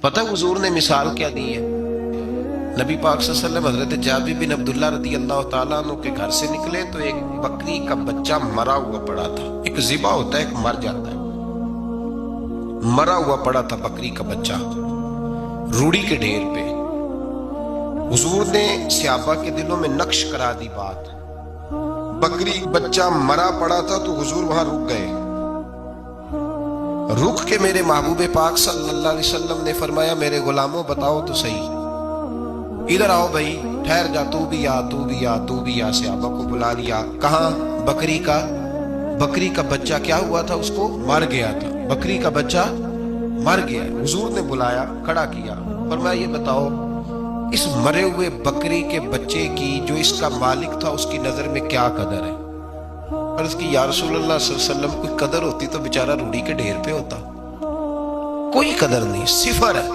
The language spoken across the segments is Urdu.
پتہ حضور نے مثال کیا دی ہے؟ نبی پاک صلی اللہ علیہ وسلم حضرت جابر بن عبداللہ رضی اللہ تعالیٰ عنہ کے گھر سے نکلے تو ایک بکری کا بچہ مرا ہوا پڑا تھا. ایک ذبح ہوتا ہے، ایک مر جاتا ہے. مرا ہوا پڑا تھا بکری کا بچہ روڑی کے ڈھیر پہ. حضور نے صحابہ کے دلوں میں نقش کرا دی بات. بکری بچہ مرا پڑا تھا تو حضور وہاں رک گئے. رک کے میرے محبوب پاک صلی اللہ علیہ وسلم نے فرمایا میرے غلاموں بتاؤ تو صحیح، ادھر آؤ بھائی، ٹھہر جا، تو بھی آ، تو بھی آ، تو بھی آ. صحابہ کو بلا لیا. کہاں؟ بکری کا بچہ کیا ہوا تھا؟ اس کو مر گیا تھا. بکری کا بچہ مر گیا. حضور نے بلایا، کھڑا کیا، فرمایا یہ بتاؤ اس مرے ہوئے بکری کے بچے کی جو اس کا مالک تھا اس کی نظر میں کیا قدر ہے؟ عرض کی یا رسول اللہ صلی اللہ علیہ وسلم کوئی قدر ہوتی تو بیچارہ روڑی کے ڈھیر پہ ہوتا. کوئی قدر نہیں، صفر ہے.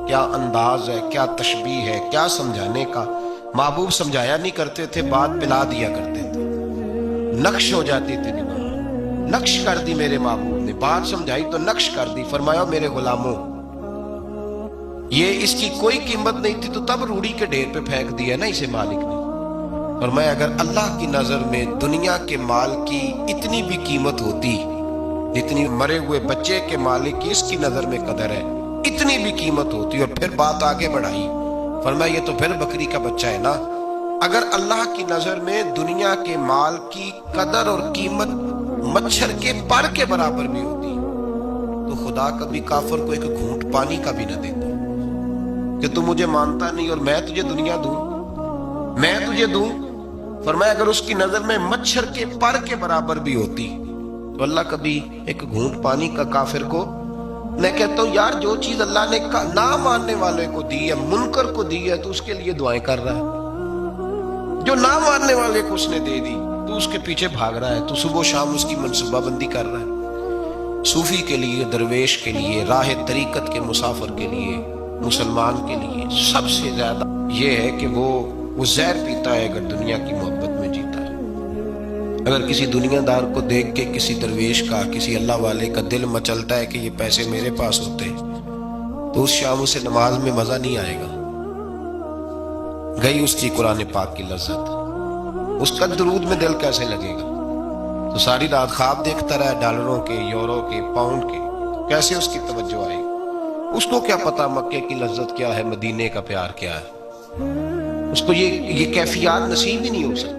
کیا انداز ہے، کیا تشبیہ ہے، کیا سمجھانے کا. محبوب سمجھایا نہیں کرتے تھے، بات پلا دیا کرتے تھے. نقش ہو جاتی تھی دماغ. نقش کر دی میرے محبوب نے، بات سمجھائی تو نقش کر دی. فرمایا میرے غلاموں یہ اس کی کوئی قیمت نہیں تھی تو تب روڑی کے ڈھیر پہ پھینک دیا نا اسے مالک نے. فرمایا اگر اللہ کی نظر میں دنیا کے مال کی اتنی بھی قیمت ہوتی جتنی مرے ہوئے بچے کے مالک کی اس کی نظر میں قدر ہے، اتنی بھی قیمت ہوتی. اور پھر بات آگے بڑھائی. فرمایا یہ تو پھر بکری کا بچہ ہے نا. اگر اللہ کی نظر میں دنیا کے مال کی قدر اور قیمت مچھر کے پر کے برابر بھی ہوتی تو خدا کبھی کافر کو ایک گھونٹ پانی کا بھی نہ دیتا کہ تو مجھے مانتا نہیں اور میں تجھے دنیا دوں، میں تجھے دوں. فرمایا اگر اس کی نظر میں مچھر کے پر کے برابر بھی ہوتی تو اللہ کبھی ایک گھونٹ پانی کا کافر کو. میں کہتا ہوں یار جو چیز اللہ نے نہ ماننے والے کو دی ہے، منکر کو دی ہے، تو اس کے لیے دعائیں کر رہا ہے. جو نہ ماننے والے کو اس نے دے دی تو اس کے پیچھے بھاگ رہا ہے، تو صبح و شام اس کی منصوبہ بندی کر رہا ہے. صوفی کے لیے، درویش کے لیے، راہ طریقت کے مسافر کے لیے، مسلمان کے لیے سب سے زیادہ یہ ہے کہ وہ زہر پیتا ہے اگر دنیا کی محبت میں جیتا ہے. اگر کسی دنیا دار کو دیکھ کے کسی درویش کا، کسی اللہ والے کا دل مچلتا ہے کہ یہ پیسے میرے پاس ہوتے تو اس شام اسے نماز میں مزہ نہیں آئے گا. گئی اس کی قرآن پاک کی لذت، اس کا درود میں دل کیسے لگے گا؟ تو ساری رات خواب دیکھتا رہا ڈالروں کے، یورو کے، پاؤنڈ کے، کیسے اس کی توجہ آئے گی؟ اس کو کیا پتا مکے کی لذت کیا ہے، مدینے کا پیار کیا ہے. اس کو یہ کیفیات نصیب ہی نہیں ہو سکتی.